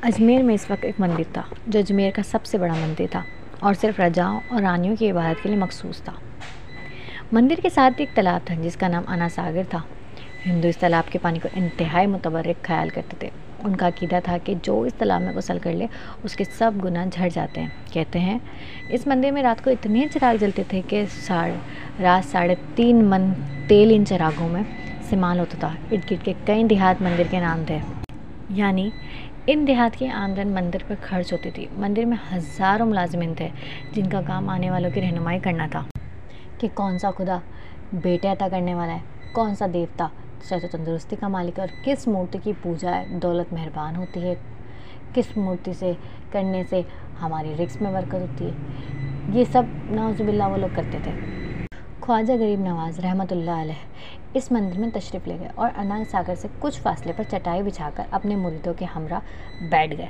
अजमेर में इस वक्त एक मंदिर था जो अजमेर का सबसे बड़ा मंदिर था और सिर्फ राजाओं और रानियों की इबादत के लिए मखसूस था। मंदिर के साथ एक तालाब था जिसका नाम अना सागर था। हिंदू इस तालाब के पानी को इंतहाई मुतबर्रिक ख्याल करते थे। उनका अकीदा था कि जो इस तालाब में गुस्ल कर ले उसके सब गुनाह झड़ जाते हैं। कहते हैं इस मंदिर में रात को इतने चिराग जलते थे कि रात 3.5 मन तेल इन चिरागों में इस्तेमाल होता था। इर्द गिर्द के कई देहात मंदिर के नाम थे, यानी इन देहात की आमदन मंदिर पर खर्च होती थी। मंदिर में हज़ारों मुलाजिमिन थे जिनका काम आने वालों की रहनुमाई करना था कि कौन सा खुदा बेटे अता करने वाला है, कौन सा देवता सेहत तंदुरुस्ती का मालिक है और किस मूर्ति की पूजा दौलत मेहरबान होती है, किस मूर्ति से करने से हमारी रिस्क में बरकत होती है। ये सब नाउज़ुबिल्लाह वो लोग करते थे। ख्वाजा गरीब नवाज़ रहमतुल्लाह अलैह इस मंदिर में तशरीफ़ ले गए और अना सागर से कुछ फासले पर चटाई बिछाकर अपने मुरीदों के हमरा बैठ गए।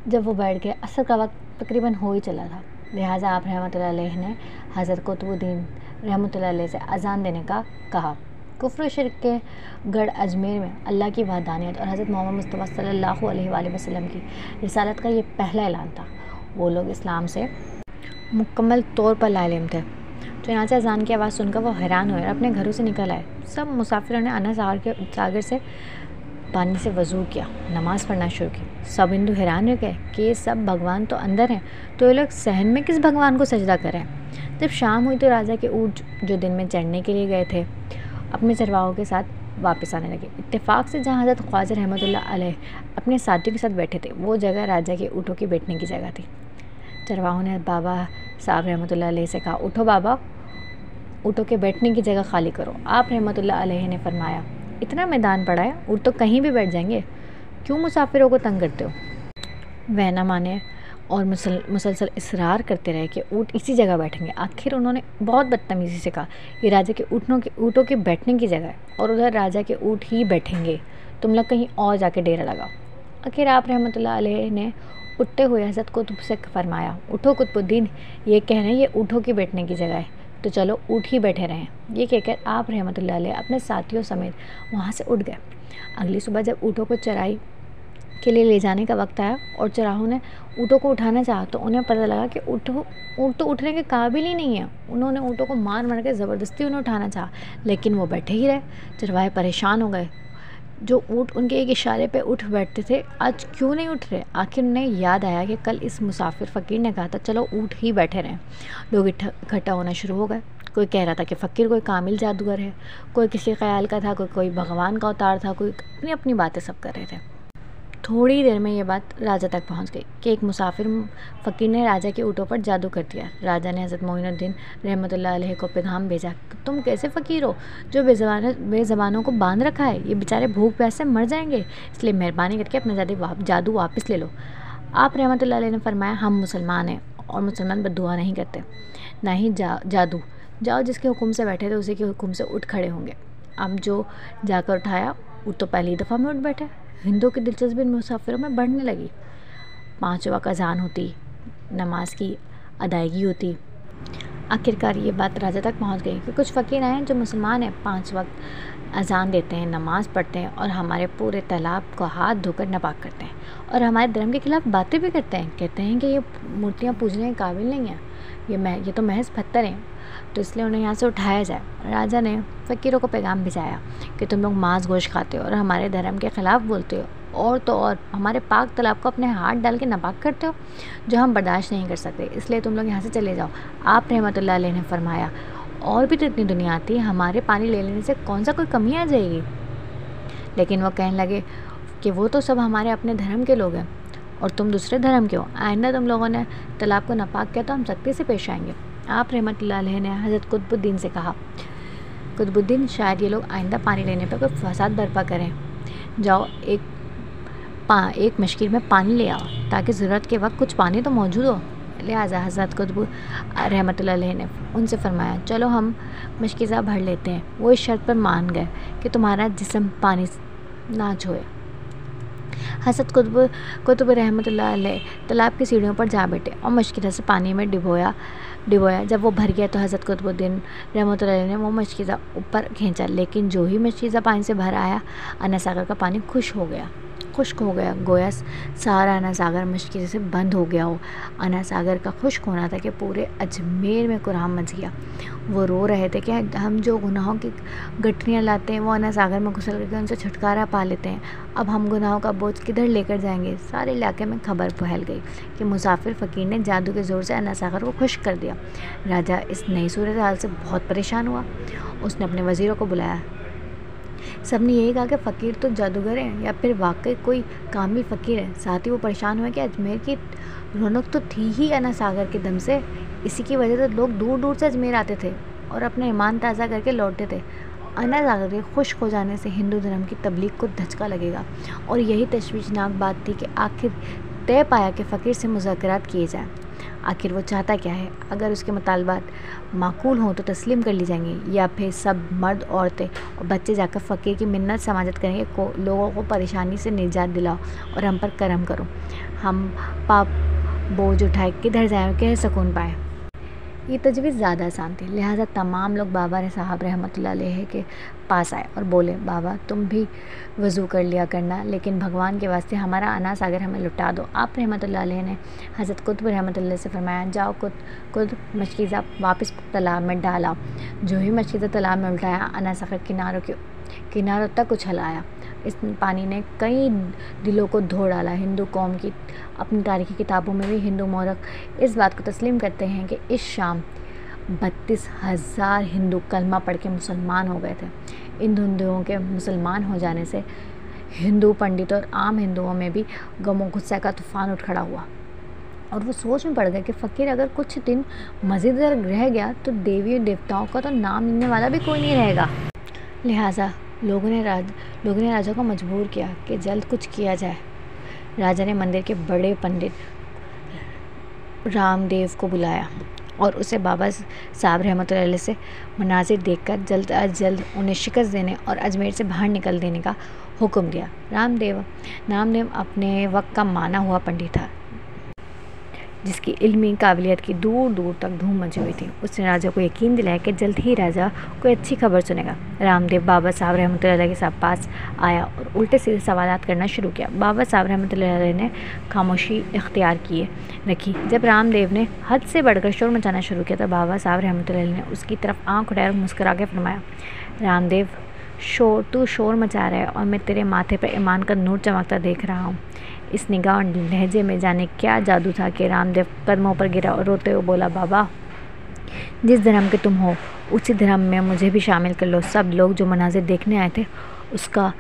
जब वो बैठ गए असर का वक्त तकरीबन हो ही चला था, लिहाजा आप रहमतुल्लाह अलैह ने हज़रत कुतुबुद्दीन रहमतुल्लाह अलैह से अजान देने का कहा। कुफ्र शिर्क के गढ़ अजमेर में अल्लाह की वहदानियत और हज़रत मोहम्मद मुस्तफ़ा सल्लल्लाहु अलैहि वसल्लम की रिसालत का ये पहला ऐलान था। वो लोग इस्लाम से मुकम्मल तौर पर लाइल्म थे। चुनांचे अजान की आवाज़ सुनकर वो हैरान हुए और अपने घरों से निकल आए। सब मुसाफिरों ने अना सागर से पानी से वज़ू किया, नमाज़ पढ़ना शुरू की। सब हिंदू हैरान हो गए कि ये सब भगवान तो अंदर हैं, तो ये लोग सहन में किस भगवान को सजदा करें। जब शाम हुई तो राजा के ऊँट जो दिन में चढ़ने के लिए गए थे अपने चरवाहों के साथ वापस आने लगे। इत्तेफाक से जहाँ हज़रत ख्वाजा रहमतुल्लाह अलैह अपने साथियों के साथ बैठे थे वो जगह राजा के ऊँटों की बैठने की जगह थी। चरवाहों ने बाबा साहब रहमतुल्लाह अलैह से कहा, उठो बाबा, ऊँटों के बैठने की जगह खाली करो। आप रहमतुल्लाह अलैह ने फरमाया, इतना मैदान पड़ा है, ऊँट तो कहीं भी बैठ जाएंगे, क्यों मुसाफिरों को तंग करते हो। वह न माने और मुसलसल इसरार करते रहे कि ऊँट इसी जगह बैठेंगे। आखिर उन्होंने बहुत बदतमीज़ी से कहा, ये राजा के ऊँटों के बैठने की जगह है और उधर राजा के ऊँट ही बैठेंगे, तुम लोग कहीं और जाके डेरा लगाओ। आखिर आप रहमतुल्लाह अलैह ने उठते हुए हज़रत कुतुब से फरमाया, उठो कुतुबुद्दीन, ये कह रहे हैं ये ऊँटों की बैठने की जगह है, तो चलो ऊँट ही बैठे रहें। ये कहकर आप रहमतुल्लाह अलैह अपने साथियों समेत वहाँ से उठ गए। अगली सुबह जब ऊँटों को चराई के लिए ले जाने का वक्त आया और चराहों ने ऊँटों को उठाना चाहा तो उन्हें पता लगा कि ऊँट तो उठने के काबिल ही नहीं है। उन्होंने ऊँटों को मार मार के ज़बरदस्ती उन्हें उठाना चाहा, लेकिन वो बैठे ही रहे। चरवाहे परेशान हो गए। जो ऊँट उनके एक इशारे पे उठ बैठते थे आज क्यों नहीं उठ रहे। आखिर उन्हें याद आया कि कल इस मुसाफिर फ़कीर ने कहा था चलो ऊँट ही बैठे रहें। लोग इकट्ठा होना शुरू हो गए। कोई कह रहा था कि फ़कीर कोई कामिल जादूगर है, कोई किसी ख्याल का था, कोई भगवान का अवतार था, कोई अपनी अपनी बातें सब कर रहे थे। थोड़ी देर में ये बात राजा तक पहुंच गई कि एक मुसाफिर फ़कीर ने राजा के ऊँटों पर जादू कर दिया। राजा ने हज़रत मोइनुद्दीन रहमतुल्लाह अलैह को पैगाम भेजा, तुम कैसे फ़कीर हो जो बेज़बानों को बांध रखा है, ये बेचारे भूख प्यास से मर जाएंगे, इसलिए मेहरबानी करके अपना जादू वापस ले लो। आप रहमतुल्लाह अलैह ने फरमाया, हम मुसलमान हैं और मुसलमान बद्दुआ नहीं करते, ना ही जादू। जाओ जिसके हुक्म से बैठे थे उसी के हुक्म से उठ खड़े होंगे। अब जो जाकर उठाया वो तो पहली दफ़ा में उठ बैठे। हिंदुओं की दिलचस्पी मुसाफिरों में बढ़ने लगी। 5 वक्त अजान होती, नमाज की अदायगी होती। आखिरकार ये बात राजा तक पहुंच गई कि कुछ फ़कीर आए जो मुसलमान हैं, 5 वक्त अजान देते हैं, नमाज़ पढ़ते हैं और हमारे पूरे तालाब को हाथ धोकर नापाक करते हैं और हमारे धर्म के ख़िलाफ़ बातें भी करते हैं। कहते हैं कि ये मूर्तियाँ पूजने के काबिल नहीं हैं, ये तो महज पत्थर हैं, तो इसलिए उन्हें यहाँ से उठाया जाए। राजा ने फ़कीरों को पैगाम भिजाया कि तुम लोग मांस गोश्त खाते हो और हमारे धर्म के ख़िलाफ़ बोलते हो और तो और हमारे पाक तालाब को अपने हाथ डाल के नापाक करते हो, जो हम बर्दाश्त नहीं कर सकते, इसलिए तुम लोग यहाँ से चले जाओ। आप रहमतुल्लाह अलैह ने फरमाया, और भी तो इतनी दुनिया आती है, हमारे पानी ले लेने से कौन सा कोई कमी आ जाएगी। लेकिन वो कहने लगे कि वो तो सब हमारे अपने धर्म के लोग हैं और तुम दूसरे धर्म के हो, आइंदा तुम लोगों ने तालाब को नापाक किया तो हम सख्ती से पेश आएंगे। आप रहमतुल्लाह अलैह ने हज़रत कुतुबुद्दीन से कहा, कुतुबुद्दीन शायद ये लोग आइंदा पानी लेने पर कोई फसाद बर्पा करें, जाओ एक मशकीर में पानी ले आओ ताकि ज़रूरत के वक्त कुछ पानी तो मौजूद हो। लिहाजा हज़रत कुतुब रहमतुल्लाह अलैह ने उनसे फरमाया, चलो हम मशकीज़ा भर लेते हैं। वो इस शर्त पर मान गए कि तुम्हारा जिस्म पानी ना छुए। हज़रत कुतुब रहमतुल्लाह अलैह तालाब की सीढ़ियों पर जा बैठे और मशकीज़ा से पानी में डिबोया। जब वो भर गया तो हज़रत कुतुबुद्दीन रहमतुल्लाह अलैह ने वो मशकीज़ा ऊपर खींचा, लेकिन जो ही मशकीज़ा पानी से भर आया अना सागर का पानी खुश हो गया। खुश्क हो गया, गोया सारा अना सागर मुश्किल से बंद हो गया हो। अना सागर का खुश्क होना था कि पूरे अजमेर में कुरान मच गया। वो रो रहे थे कि हम जो गुनाहों की गठरियाँ लाते हैं वो अना सागर में घुसल करके उनसे छुटकारा पा लेते हैं। अब हम गुनाहों का बोझ किधर लेकर जाएंगे। सारे इलाके में खबर फैल गई कि मुसाफिर फ़कीर ने जादू के ज़ोर से अना सागर को खुश्क कर दिया। राजा इस नई सूरत हाल से बहुत परेशान हुआ। उसने अपने वज़ीरों को बुलाया। सबने यही कहा कि फ़कीर तो जादूगर है या फिर वाकई कोई कामिल फ़कीर है। साथ ही वो परेशान हुए कि अजमेर की रौनक तो थी ही अना सागर के दम से। इसी की वजह से लोग दूर दूर से अजमेर आते थे और अपना ईमान ताज़ा करके लौटते थे। अना सागर के खुश्क हो जाने से हिंदू धर्म की तबलीग को धचका लगेगा और यही तशवीशनाक बात थी कि आखिर तय पाया कि फ़कीर से मुज़ाकरात किए जाएँ। आखिर वो चाहता क्या है? अगर उसके मुतालबात माकूल हों तो तस्लीम कर ली जाएंगी या फिर सब मर्द, औरतें और बच्चे जाकर फ़कीर की मिन्नत समाजत करेंगे को लोगों को परेशानी से निजात दिलाओ और हम पर करम करो। हम पाप बोझ उठाए किधर जाएँ, कैसे सुकून पाए। ये तजवीज़ ज़्यादा आसान थी, लिहाजा तमाम लोग बाबा साहब रहमतुल्लाह अलैह के पास आए और बोले, बाबा तुम भी वज़ू कर लिया करना, लेकिन भगवान के वास्ते हमारा अना सागर हमें लुटा दो। आप रहमतुल्लाह अलैह ने हज़रत कुतुब रहमतुल्लाह से फरमाया, जाओ कुतुब मशकीज़ा वापस तालाब में डाला। जो ही मशकीज़ा तालाब में उल्टाया, अना सागर किनारों तक उछलाया। इस पानी ने कई दिलों को धो डाला। हिंदू कौम की अपनी तारीख़ी किताबों में भी हिंदू मौरख इस बात को तस्लीम करते हैं कि इस शाम 32,000 हिंदू कलमा पढ़ के मुसलमान हो गए थे। इन हिंदुओं के मुसलमान हो जाने से हिंदू पंडितों और आम हिंदुओं में भी गमो गुस्सा का तूफ़ान उठ खड़ा हुआ और वो सोच में पड़ गए कि फ़कीर अगर कुछ दिन मज़ीद रह गया तो देवी देवताओं का तो नाम लेने वाला भी कोई नहीं रहेगा। लिहाजा लोगों ने राजा को मजबूर किया कि जल्द कुछ किया जाए। राजा ने मंदिर के बड़े पंडित रामदेव को बुलाया और उसे बाबा साहब रहमतुल्लाह अलैह से मनाज़िर देखकर जल्द अज जल्द उन्हें शिकस्त देने और अजमेर से बाहर निकल देने का हुक्म दिया। नामदेव अपने वक्त का माना हुआ पंडित था, जिसकी इल्मी काबिलियत की दूर दूर तक धूम मची हुई थी। उसने राजा को यकीन दिलाया कि जल्द ही राजा कोई अच्छी खबर सुनेगा। रामदेव बाबा साहब रहमतुल्लाह अलैह के पास आया और उल्टे सीधे सवालात करना शुरू किया। बाबा साहब रहमतुल्लाह अलैह ने खामोशी इख्तियार रखी। जब रामदेव ने हद से बढ़कर शोर मचाना शुरू किया तो बाबा साहब रहमतुल्लाह अलैह ने उसकी तरफ आँख उठाए और मुस्कुरा के फरमाया, रामदेव तू शोर मचा रहा है और मैं तेरे माथे पर ईमान का नूर चमकता देख रहा हूँ। इस निगाह और लहजे में जाने क्या जादू था कि रामदेव कदमों पर गिरा और रोते हुए बोला, बाबा जिस धर्म के तुम हो उसी धर्म में मुझे भी शामिल कर लो। सब लोग जो मनाज़िर देखने आए थे उसका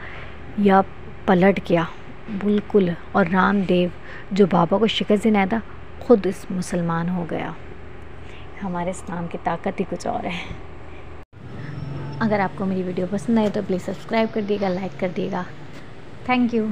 यह पलट गया बिल्कुल, और रामदेव जो बाबा को शिकस्त देने आया था खुद इस मुसलमान हो गया। हमारे इस्लाम की ताकत ही कुछ और है। अगर आपको मेरी वीडियो पसंद आए तो प्लीज़ सब्सक्राइब कर दिएगा, लाइक कर दिएगा। Thank you.